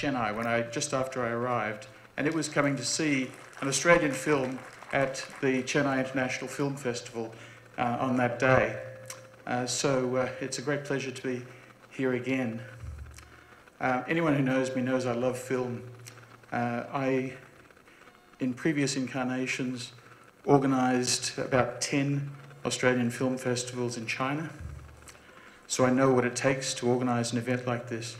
Chennai just after I arrived, and it was coming to see an Australian film at the Chennai International Film Festival on that day. So it's a great pleasure to be here again. Anyone who knows me knows I love film. In previous incarnations, organised about 10 Australian film festivals in China. So I know what it takes to organise an event like this.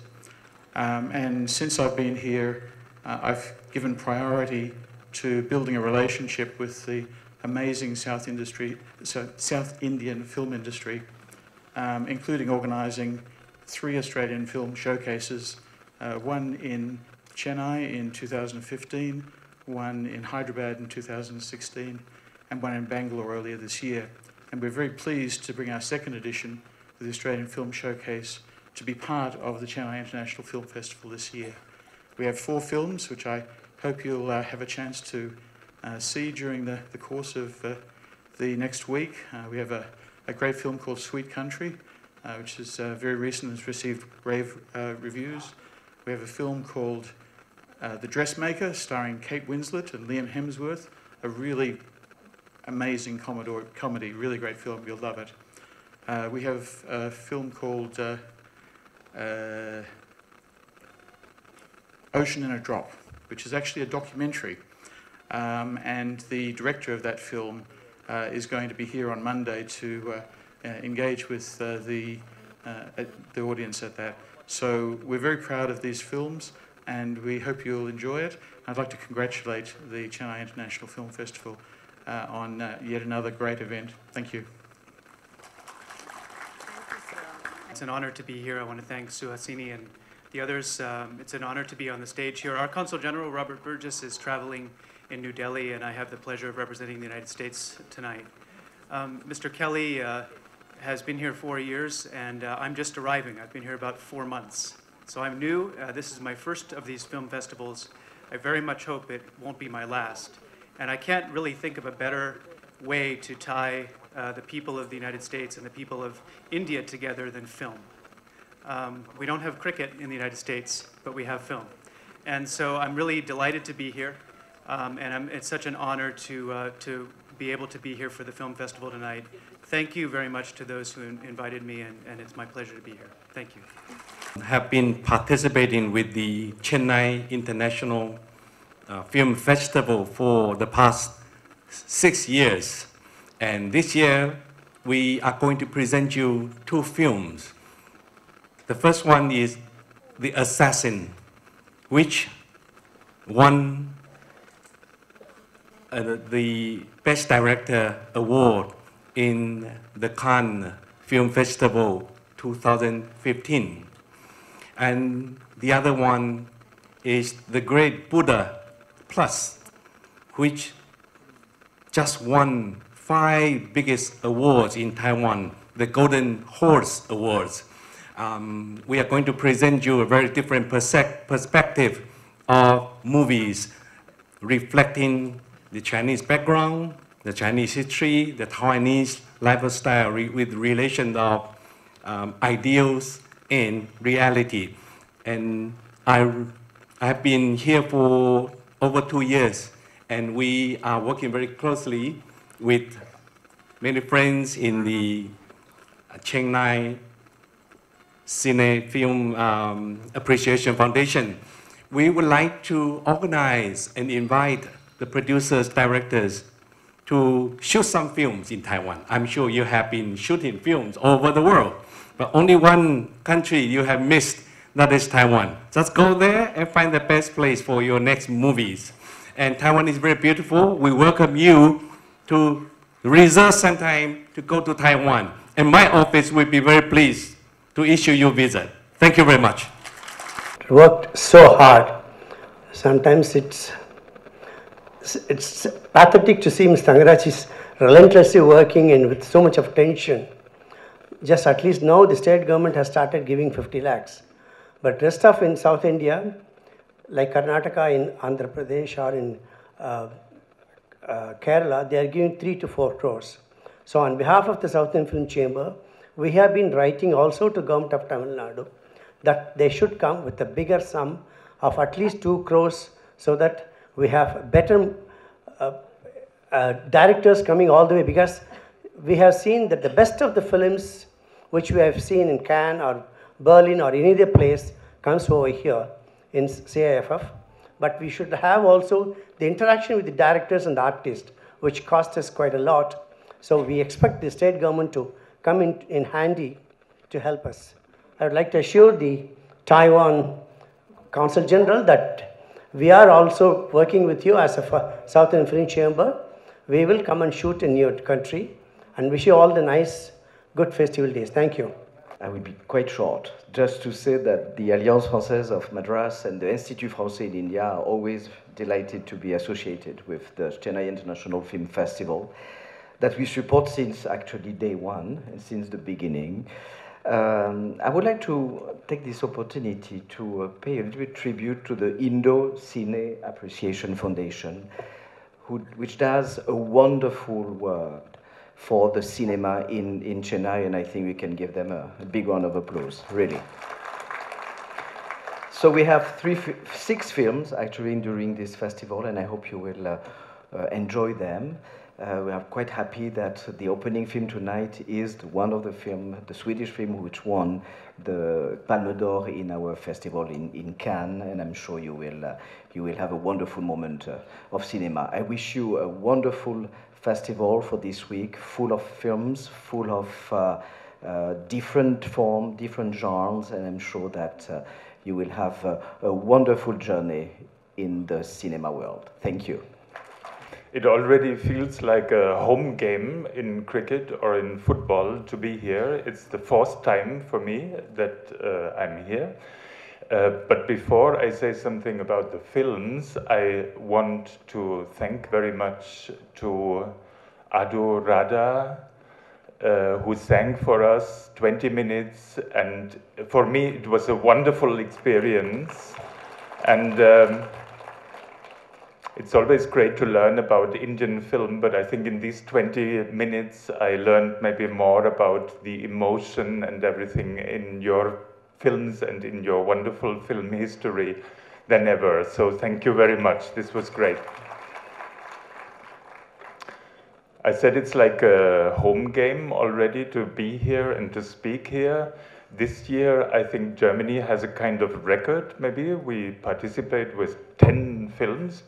And since I've been here, I've given priority to building a relationship with the amazing South Indian film industry, including organising 3 Australian film showcases, one in Chennai in 2015, one in Hyderabad in 2016, and one in Bangalore earlier this year. And we're very pleased to bring our second edition of the Australian Film Showcase to be part of the Chennai International Film Festival this year. We have 4 films, which I hope you'll have a chance to see during the course of the next week. We have a great film called Sweet Country, which is very recent and has received rave reviews. We have a film called The Dressmaker, starring Kate Winslet and Liam Hemsworth, a really amazing comedy, really great film, you'll love it. We have a film called Ocean in a Drop, which is actually a documentary. And the director of that film is going to be here on Monday to engage with the audience at that. So we're very proud of these films, and we hope you'll enjoy it. I'd like to congratulate the Chennai International Film Festival on yet another great event. Thank you. It's an honor to be here. I want to thank Suhasini and the others. It's an honor to be on the stage here. Our Consul General, Robert Burgess, is traveling in New Delhi, and I have the pleasure of representing the United States tonight. Mr. Kelly has been here 4 years, and I'm just arriving. I've been here about 4 months. So I'm new. This is my first of these film festivals. I very much hope it won't be my last. And I can't really think of a better way to tie the people of the United States and the people of India together than film. We don't have cricket in the United States, but we have film. And so I'm really delighted to be here. And it's such an honor to be able to be here for the film festival tonight. Thank you very much to those who invited me, and it's my pleasure to be here. Thank you. Have been participating with the Chennai International Film Festival for the past 6 years. And this year, we are going to present you 2 films. The first one is The Assassin, which won the Best Director Award in the Cannes Film Festival 2015. And the other one is The Great Buddha Plus, which just won 5 biggest awards in Taiwan, the Golden Horse Awards. We are going to present you a very different perspective of movies reflecting the Chinese background, the Chinese history, the Taiwanese lifestyle with relation of ideals and reality. And I've been here for over 2 years, and we are working very closely with many friends in the Chennai Cine Film Appreciation Foundation. We would like to organize and invite the producers, directors to shoot some films in Taiwan. I'm sure you have been shooting films all over the world, but only one country you have missed, that is Taiwan. Just go there and find the best place for your next movies. And Taiwan is very beautiful. We welcome you to reserve some time to go to Taiwan. And my office will be very pleased to issue you a visa. Thank you very much. Worked so hard. Sometimes it's pathetic to see Mr. Thangaraj is relentlessly working and with so much of tension. Just at least now the state government has started giving 50 lakhs. But rest of in South India, like Karnataka, in Andhra Pradesh or in Kerala, they are giving 3 to 4 crores. So on behalf of the South Indian Film Chamber, we have been writing also to Government of Tamil Nadu that they should come with a bigger sum of at least 2 crores so that we have better directors coming all the way, because we have seen that the best of the films which we have seen in Cannes or Berlin or any other place comes over here in CIFF. But we should have also the interaction with the directors and the artists, which cost us quite a lot. So we expect the state government to come in handy to help us. I would like to assure the Taiwan Consul General that we are also working with you as a Southern Film Chamber. We will come and shoot in your country and wish you all the nice, good festival days. Thank you. I will be quite short, just to say that the Alliance Française of Madras and the Institut Français in India are always delighted to be associated with the Chennai International Film Festival, that we support since actually day one and since the beginning. I would like to take this opportunity to pay a little bit tribute to the Indo Cine Appreciation Foundation, which does a wonderful work for the cinema in Chennai, and I think we can give them a big round of applause, really. So we have 6 films actually during this festival, and I hope you will enjoy them. We are quite happy that the opening film tonight is one of the Swedish film which won the Palme d'Or in our festival in Cannes, and I'm sure you will have a wonderful moment of cinema. I wish you a wonderful festival for this week, full of films, full of different forms, different genres, and I'm sure that you will have a wonderful journey in the cinema world. Thank you. It already feels like a home game in cricket or in football to be here. It's the 4th time for me that I'm here. But before I say something about the films, I want to thank very much to Adu Radha, who sang for us 20 minutes, and for me it was a wonderful experience. And it's always great to learn about Indian film, but I think in these 20 minutes I learned maybe more about the emotion and everything in your films and in your wonderful film history than ever. So thank you very much. This was great. I said it's like a home game already to be here and to speak here. This year, I think Germany has a kind of record, maybe. We participate with 10 films.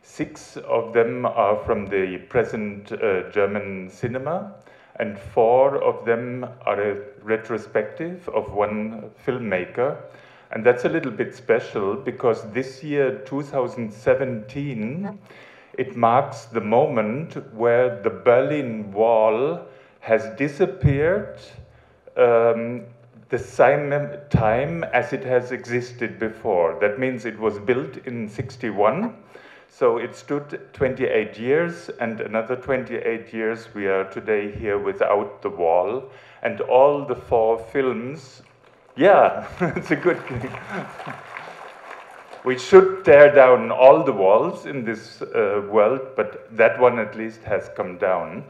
6 of them are from the present German cinema, and 4 of them are a retrospective of one filmmaker. And that's a little bit special because this year, 2017, it marks the moment where the Berlin Wall has disappeared the same time as it has existed before. That means it was built in 61, so it stood 28 years, and another 28 years we are today here without the wall. And all the 4 films, yeah, it's a good thing. We should tear down all the walls in this world, but that one at least has come down.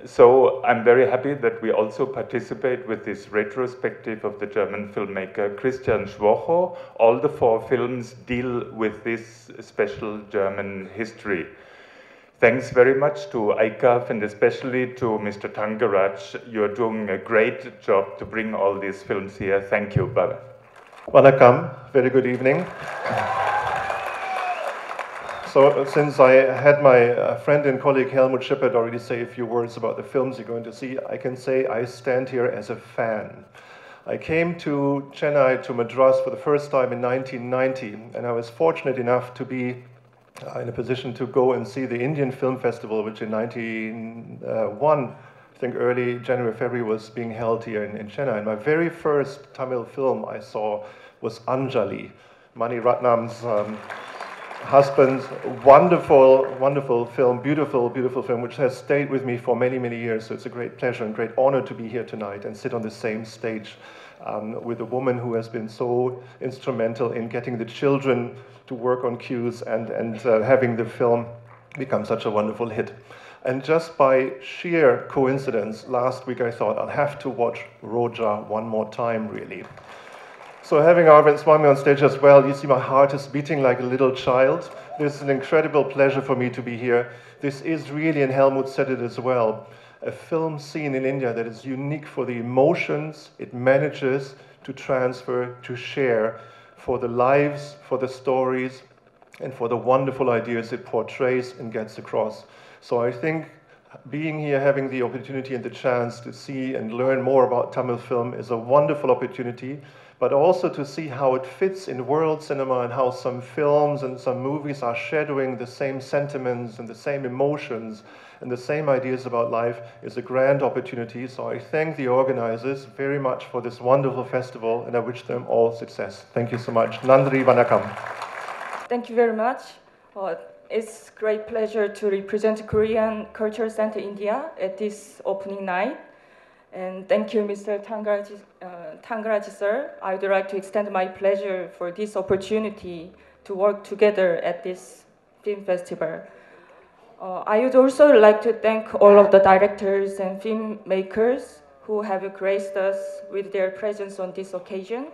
So I'm very happy that we also participate with this retrospective of the German filmmaker Christian Schwocho. All the 4 films deal with this special German history. Thanks very much to ICAF and especially to Mr. Tangaraj. You're doing a great job to bring all these films here. Thank you. Bye-bye. Vanakkam, very good evening. So since I had my friend and colleague Helmut Schippert already say a few words about the films you're going to see, I can say I stand here as a fan. I came to Chennai, to Madras for the first time in 1990, and I was fortunate enough to be in a position to go and see the Indian Film Festival, which in 1991, I think early January, February, was being held here in Chennai. And my very first Tamil film I saw was Anjali, Mani Ratnam's husband. Wonderful, wonderful film, beautiful, beautiful film, which has stayed with me for many, many years. So it's a great pleasure and great honor to be here tonight and sit on the same stage with a woman who has been so instrumental in getting the children to work on cues and having the film become such a wonderful hit. And just by sheer coincidence, last week I thought I'll have to watch Roja one more time, really. So having Arvind Swamy on stage as well, you see my heart is beating like a little child. This is an incredible pleasure for me to be here. This is really, and Helmut said it as well, a film scene in India that is unique for the emotions it manages to transfer, to share, for the lives, for the stories, and for the wonderful ideas it portrays and gets across. So I think being here, having the opportunity and the chance to see and learn more about Tamil film is a wonderful opportunity, but also to see how it fits in world cinema and how some films and some movies are shadowing the same sentiments and the same emotions and the same ideas about life is a grand opportunity. So I thank the organizers very much for this wonderful festival, and I wish them all success. Thank you so much. Nandri Vanakkam. Thank you very much. It's a great pleasure to represent Korean Culture Center India at this opening night. And thank you, Mr. Tangaraji, sir. I would like to extend my pleasure for this opportunity to work together at this film festival. I would also like to thank all of the directors and filmmakers who have graced us with their presence on this occasion.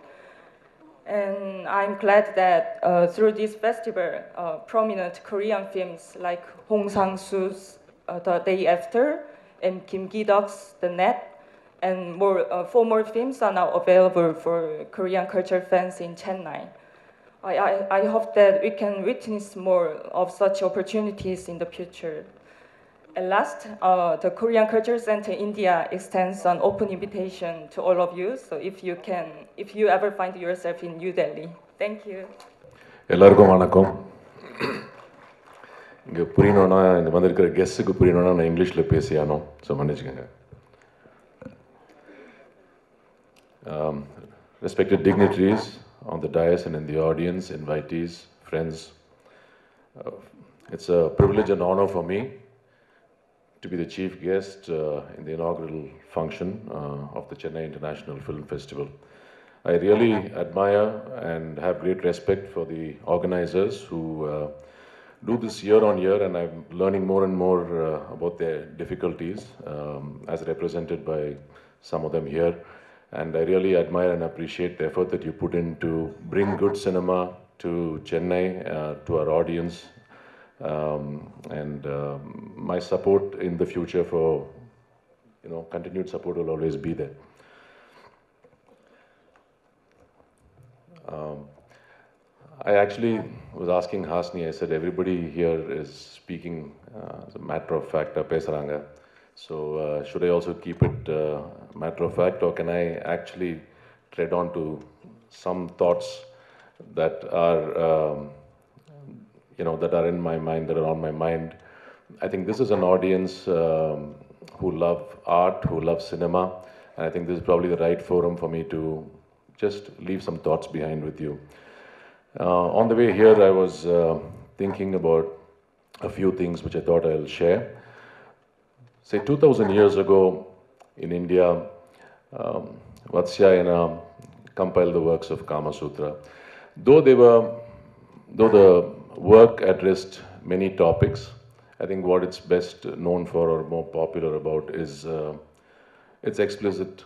And I'm glad that through this festival, prominent Korean films like Hong Sang-soo's The Day After and Kim Ki-deok's The Net, and four more films are now available for Korean culture fans in Chennai. I hope that we can witness more of such opportunities in the future. And last, the Korean Culture Center India extends an open invitation to all of you. So if you ever find yourself in New Delhi, thank you. எல்லாருக்கும் வணக்கம். இங்கே புரியணும்னா இந்த வந்திருக்கிற கெஸ்ட்டுக்கு புரியணும்னா நான் இங்கிலீஷில் பேசியானோம். So மன்னிச்சுக்கோங்க. Respected dignitaries on the dais and in the audience, invitees, friends, it's a privilege and honor for me to be the chief guest in the inaugural function of the Chennai International Film Festival. I really admire and have great respect for the organizers who do this year on year, and I'm learning more and more about their difficulties as represented by some of them here. And I really admire and appreciate the effort that you put in to bring good cinema to Chennai, to our audience. My support in the future for, continued support will always be there. I actually was asking Hasni, I said everybody here is speaking as a matter of fact, pesaranga. So should I also keep it matter of fact, or can I actually tread on to some thoughts that are that are in my mind, that are on my mind? I think this is an audience who love art, who love cinema, and I think this is probably the right forum for me to just leave some thoughts behind with you. On the way here, I was thinking about a few things which I thought I'll share. Say 2000 years ago in India, Vatsyayana compiled the works of Kama Sutra. Though the work addressed many topics, I think what it's best known for or more popular about is its explicit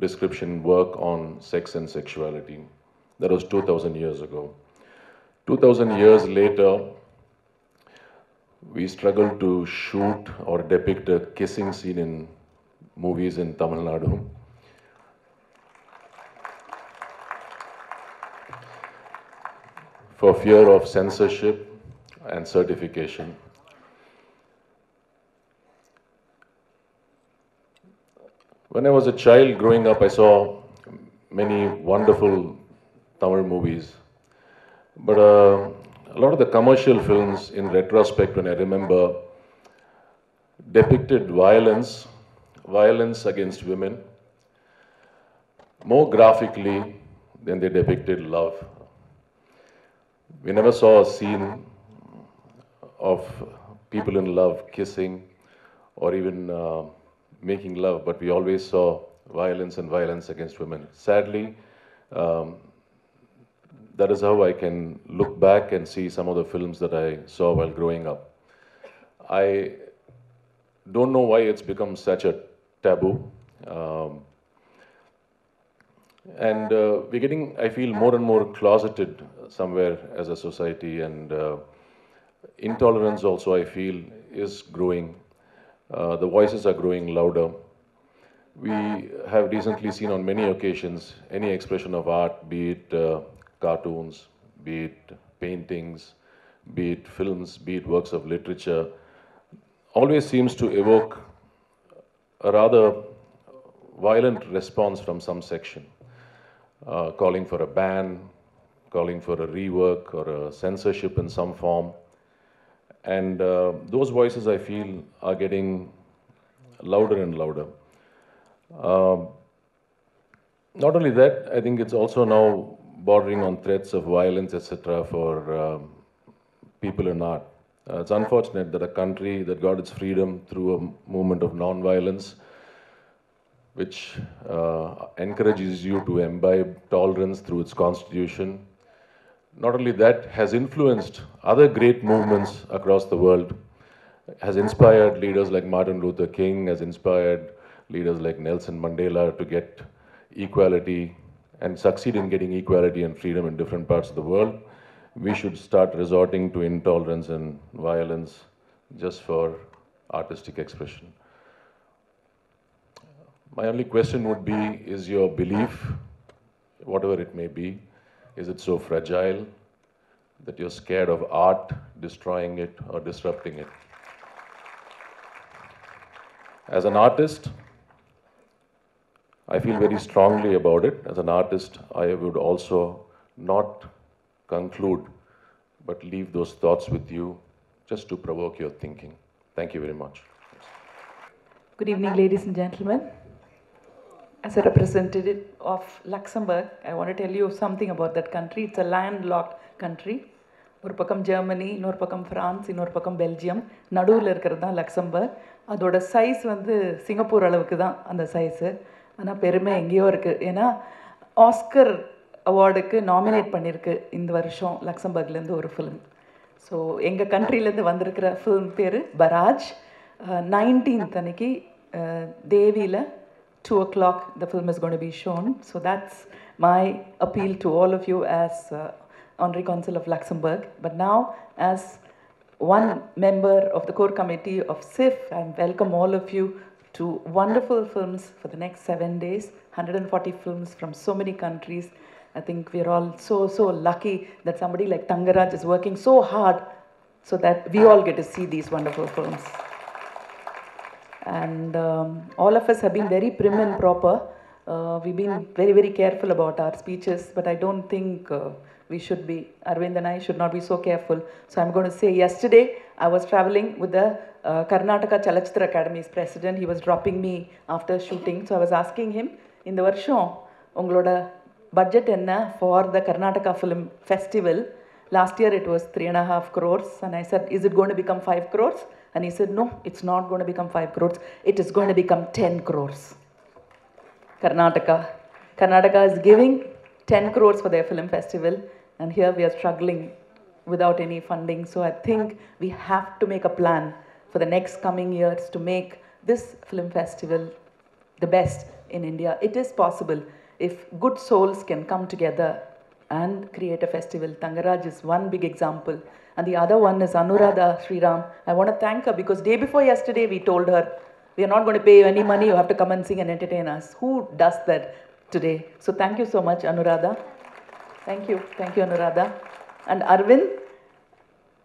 description work on sex and sexuality. That was 2000 years ago. 2000 years later, we struggle to shoot or depict a kissing scene in movies in Tamil Nadu. For fear of censorship and certification. When I was a child growing up, I saw many wonderful Tamil movies. But a lot of the commercial films, in retrospect, when I remember, depicted violence against women, more graphically than they depicted love. We never saw a scene of people in love kissing or even making love, but we always saw violence and violence against women. Sadly, that is how I can look back and see some of the films that I saw while growing up. I don't know why it's become such a taboo. And we're getting, I feel, more and more closeted somewhere as a society, and intolerance also, I feel, is growing. The voices are growing louder. We have recently seen on many occasions any expression of art, be it cartoons, be it paintings, be it films, be it works of literature, always seems to evoke a rather violent response from some section, calling for a ban, calling for a rework or a censorship in some form. And those voices, I feel, are getting louder and louder. Not only that, I think it's also now bordering on threats of violence, etc., for people in art. It's unfortunate that a country that got its freedom through a movement of non-violence, which encourages you to imbibe tolerance through its constitution, not only that, has influenced other great movements across the world, has inspired leaders like Martin Luther King, has inspired leaders like Nelson Mandela to get equality and succeed in getting equality and freedom in different parts of the world. We should start resorting to intolerance and violence just for artistic expression. My only question would be, is your belief, whatever it may be, is it so fragile that you're scared of art destroying it or disrupting it? As an artist, I feel very strongly about it. As an artist, I would also not conclude, but leave those thoughts with you just to provoke your thinking. Thank you very much. Good evening, ladies and gentlemen. As a representative of Luxembourg, I want to tell you something about that country. It's a landlocked country. ஒரு பக்கம் Germany, இன்னொரு பக்கம் France, இன்னொரு பக்கம் Belgium, நடுவில் இருக்கிறது தான் Luxembourg. அதோட சைஸ் வந்து சிங்கப்பூர் அளவுக்கு தான் அந்த சைஸு. ஆனால் பெருமை எங்கேயோ இருக்குது. ஏன்னா ஆஸ்கர் அவார்டுக்கு நாமினேட் பண்ணியிருக்கு இந்த வருஷம் லக்சம்பர்க்லேருந்து ஒரு ஃபிலிம். ஸோ எங்கள் கண்ட்ரிலேருந்து வந்திருக்கிற ஃபிலிம் பேர் பராஜ். 19th அன்னைக்கு தேவியில் 2 o'clock the film is going to be shown. So that's my appeal to all of you as Honorary Consul of Luxembourg. But now, as one member of the core committee of SIF, I welcome all of you to wonderful films for the next 7 days, 140 films from so many countries. I think we're all so lucky that somebody like Tangaraj is working so hard so that we all get to see these wonderful films. And all of us have been very prim and proper. We've been very careful about our speeches, but I don't think we should be. Arvind and I should not be so careful. So I'm going to say, yesterday I was traveling with the Karnataka Chalachitra Academy's president. He was dropping me after shooting. So I was asking him, in the varsham, ungaloda budget enna for the Karnataka Film Festival? Last year it was 3.5 crores. And I said, is it going to become 5 crores? And he said, no, it's not going to become 5 crores. It is going to become 10 crores. Karnataka is giving 10 crores for their film festival. And here we are struggling without any funding. So I think we have to make a plan for the next coming years to make this film festival the best in India. It is possible if good souls can come together and create a festival. Tangaraj is one big example. And the other one is Anuradha Sriram. I want to thank her because day before yesterday we told her, we are not going to pay you any money, you have to come and sing and entertain us. Who does that today? So thank you so much, Anuradha. Thank you Anuradha. And Arvind,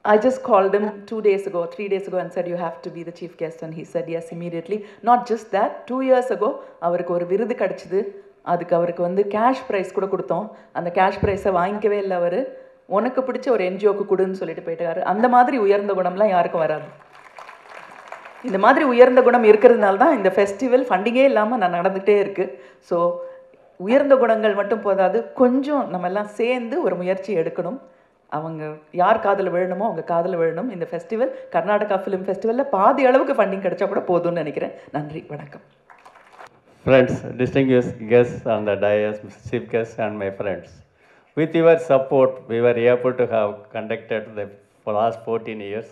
I just called him 3 days ago and said, you have to be the chief guest. And he said yes immediately. Not just that, 2 years ago, அவருக்கு ஒரு விருது கிடைச்சது. அதுக்கு அவருக்கு வந்து cash prize கூட கொடுத்தோம். அந்த கேஷ் ப்ரைஸை வாங்கிக்கவே இல்லை அவர். உனக்கு பிடிச்ச ஒரு என்ஜிஓக்கு கொடுன்னு சொல்லிட்டு போயிட்டாரு. அந்த மாதிரி உயர்ந்த குணம்லாம் யாருக்கும் வராது. இந்த மாதிரி உயர்ந்த குணம் இருக்கிறதுனால தான் இந்த ஃபெஸ்டிவல் ஃபண்டிங்கே இல்லாமல் நான் நடந்துகிட்டே இருக்குது. ஸோ உயர்ந்த குணங்கள் மட்டும் போதாது, கொஞ்சம் நம்ம எல்லாம் சேர்ந்து ஒரு முயற்சி எடுக்கணும். அவங்க யார் காதில் விழணுமோ அவங்க காதில் விழணும். இந்த ஃபெஸ்டிவல் கர்நாடகா ஃபிலிம் ஃபெஸ்டிவலில் பாதி அளவுக்கு ஃபண்டிங் கிடைச்சா கூட போதும்னு நினைக்கிறேன். நன்றி, வணக்கம். Friends, distinguished guests on the dais, chief guests and my friends. With your support, we were able to have conducted for the last 14 years.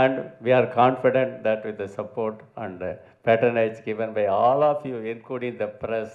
And we are confident that with the support and patronage given by all of you, including the press,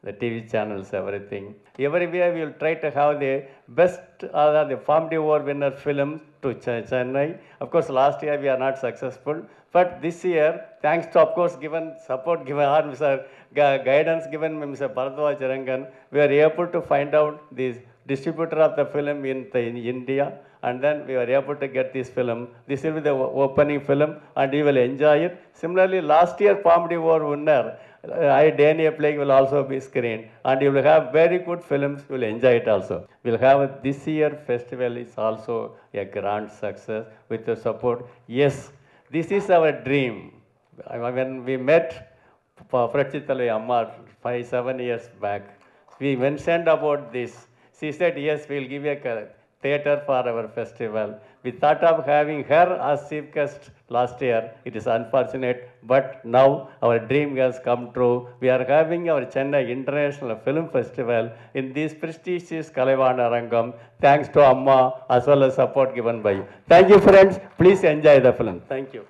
the TV channels, everything. Everywhere we will try to have the best, the Palme d'Or winner film to Chennai. Of course, last year we are not successful, but this year, thanks to, of course, given support, given our Mr. Guidance given by Mr. Bharadwaj Rangan, we are able to find out the distributor of the film in India, and then we were able to get this film. This will be the opening film, and you will enjoy it. Similarly, last year Palme d'Or winner, Daniel Plague will also be screened, and you will have very good films. You will enjoy it also. We'll have this year festival is also a grand success with your support. Yes, this is our dream. When we met Prachitale Amma 5-7 years back, we mentioned about this. She said, yes, we'll give a theater for our festival. We thought of having her as chief guest last year. It is unfortunate, but now our dream has come true. We are having our Chennai International Film Festival in this prestigious Kalavana Rangam, thanks to Amma as well as support given by you. Thank you, friends. Please enjoy the film. Thank you.